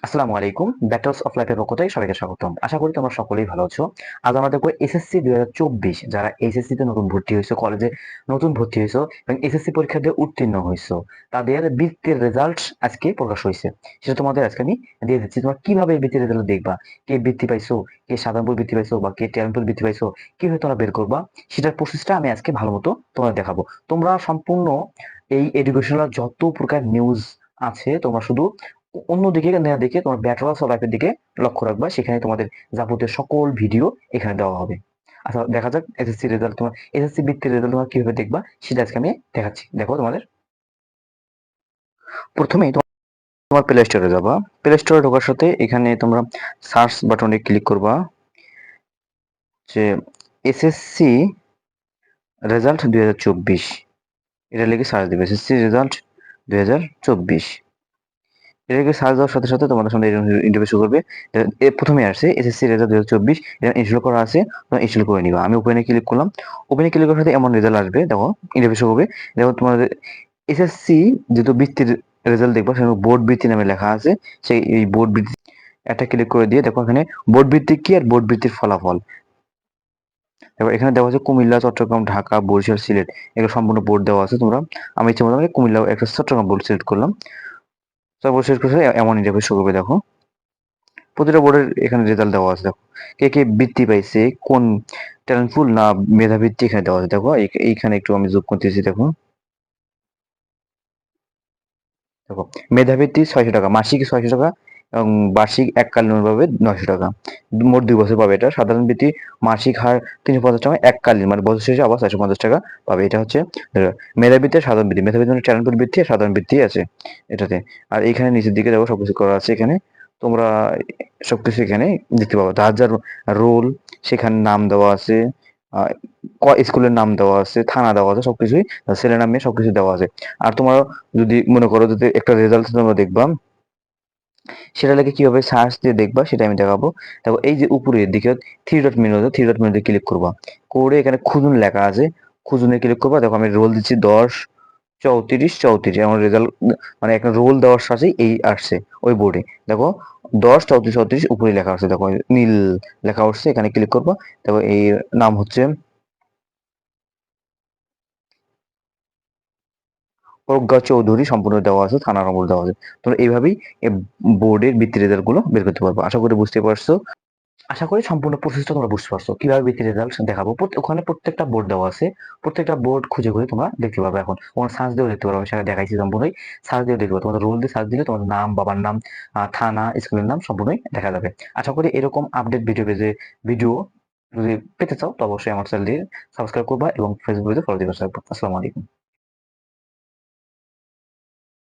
আসসালামু আলাইকুম। Battles of লাইফের পক্ষ থেকে সবাইকে স্বাগতম। আশা করি তোমরা সকলেই ভালো আছো। আজ আমরা দেখবো এসএসসি 2024 যারা এইচএসসি তে নতুন ভর্তি হয়েছো, কলেজে নতুন ভর্তি হয়েছো এবং এসএসসি পরীক্ষা দিয়ে উত্তীর্ণ হয়েছো, তাদের বৃত্তির রেজাল্ট আজকে প্রকাশ হয়েছে। সেটা তোমাদের আজকে আমি দিয়ে দিচ্ছি। তোমরা কিভাবে এই বৃত্তির রেজাল্ট দেখবা, কে বৃত্তি পাইছো, কে সাধারণ বৃত্তি পাইছো বা কে ট্যালেন্ট বৃত্তি পাইছো, কিভাবে তোমরা বের করবা সেটার প্রসেসটা আমি আজকে ভালো মতো তোমাদের দেখাবো। তোমরা সম্পূর্ণ এই এডুকেশনাল যত প্রকার নিউজ আছে তোমরা শুধু অন্যদিকে না দেখে তোমার ব্যাটলস অফ লাইফের দিকে লক্ষ্য রাখবা। সেখানে তোমাদের যাবতীয় সকল ভিডিও এখানে দেওয়া হবে। আচ্ছা, দেখা যাক এসএসসি রেজাল্ট, তোমার এসএসসি বৃত্তির রেজাল্ট তোমরা কিভাবে দেখবা সেটা আজকে আমি দেখাচ্ছি। দেখো, তোমাদের প্রথমেই তোমার প্লে স্টোরে যাবা। প্লে স্টোরে ঢোকার সাথে এখানে তোমরা সার্চ বাটনে ক্লিক করবা যে এসএসসি রেজাল্ট 2024, এটা লিখে সার্চ দিবে এসএসসি রেজাল্ট 2024। এটাকে সার্চ দেওয়ার সাথে সাথে তোমাদের সামনে ইন্টারভিউ শুরু করবে। প্রথমে আসছে এসএসসি রেজাল্ট 2024, এটা ইনস্টল করা আছে, তোমরা ইনস্টল করে নিবা। আমি ওপেনে ক্লিক করলাম। ওপেনে ক্লিক করার সাথে এমন রেজাল্ট আসবে, দেখো ইন্টারভিউ শুরু হবে। দেখো তোমাদের এসএসসি যেহেতু বৃত্তির রেজাল্ট দেখবা, সেখানে বোর্ড বৃত্তি নামে লেখা আছে। সেই এই বোর্ড বৃত্তি একটা ক্লিক করে দিয়ে দেখো এখানে বোর্ড বৃত্তি কি আর বোর্ড বৃত্তির ফলাফল। এবার এখানে দেওয়া আছে কুমিল্লা, চট্টগ্রাম, ঢাকা, বরিশাল, সিলেট, এগুলো সম্পূর্ণ বোর্ড দেওয়া আছে। তোমরা আমি ইচ্ছে মতো কুমিল্লা একটা চট্টগ্রাম বোর্ড সিলেক্ট করলাম। তারপর শেষ করে এমন ইন্টারভিউ শুরু করবে। দেখো প্রতিটা বোর্ডের এখানে রেজাল্ট দেওয়া আছে। দেখো কে কে বৃত্তি পাইছে, কোন ট্যালেন্টফুল না মেধাবৃত্তি এখানে দেওয়া আছে। দেখো এইখানে একটু আমি যোগ করতেছি। দেখো দেখো মেধাবৃত্তি 600 টাকা, মাসিক 600 টাকা এবং বার্ষিক এককালীন ভাবে 900 টাকা, মোট 2 বছর পাবে। এটা সাধারণ বৃত্তি মাসিক হার 350 টাকা, এককালীন মানে বছর শেষে আবার 450 টাকা পাবে। এটা হচ্ছে মেধাবৃত্তি আর সাধারণ বৃত্তি। মেধাবৃত্তি মানে ট্যালেন্টফুল বৃত্তি আর সাধারণ বৃত্তি আছে এটাতে। আর এখানে নিচের দিকে দেখো সবকিছু করা আছে। এখানে তোমরা সবকিছু এখানে দেখতে পাবো। যার যার রোল সেখানে নাম দেওয়া আছে, স্কুলের নাম দেওয়া আছে, থানা দেওয়া আছে, সবকিছুই ছেলে নাম মেয়ে সবকিছু দেওয়া আছে। আর তোমার যদি মনে করো যদি একটা রেজাল্ট তোমরা দেখবা, সেটা লাগে কিভাবে সার্চ দিয়ে দেখবা সেটা আমি দেখাবো। দেখো এই যে উপরের দিকে থ্রি ডট মেনু আছে, থ্রি ডট মেনুতে ক্লিক করবা। করে এখানে খুঁজুন লেখা আছে, খুঁজুনে ক্লিক করবা। দেখো আমি রোল দিচ্ছি 10 34 34, আমার রেজাল্ট মানে একটা রোল দেওয়ার সাথেই এই আসছে ওই বোর্ডে। দেখো 10 34 34 উপরে লেখা আছে, দেখো নীল লেখা উঠছে, এখানে ক্লিক করবা। দেখো এই নাম হচ্ছে প্রজ্ঞা চৌধুরী, সম্পূর্ণ দেওয়া আছে, থানা নম্বর দেওয়া আছে। তোমরা এইভাবেই বোর্ডের বৃত্তি রেজাল্ট গুলো বের করতে পারবো। আশা করি বুঝতে পারছো। আশা করি সম্পূর্ণ প্রসেসটা তোমরা বুঝতে পারছো কিভাবে বৃত্তি রেজাল্ট দেখাবো। ওখানে প্রত্যেকটা বোর্ড দেওয়া আছে, প্রত্যেকটা বোর্ড খুঁজে খুঁজে তোমরা দেখতে পাবে। এখন ওখানে সার্চ দিয়েও দেখতে পারো, আমি সেখানে দেখাইছি সম্পূর্ণই। সার্চ দিয়েও দেখতে পাবো, তোমাদের রোল দিয়ে সার্চ দিলে তোমাদের নাম, বাবার নাম, থানা, স্কুলের নাম সম্পূর্ণই দেখা যাবে। আশা করি এরকম আপডেট ভিডিও যদি পেতে চাও তো অবশ্যই আমার চ্যানেলটি সাবস্ক্রাইব করবা এবং ফেসবুকে ফলো দিতে পারবে। আসসালামু আলাইকুম।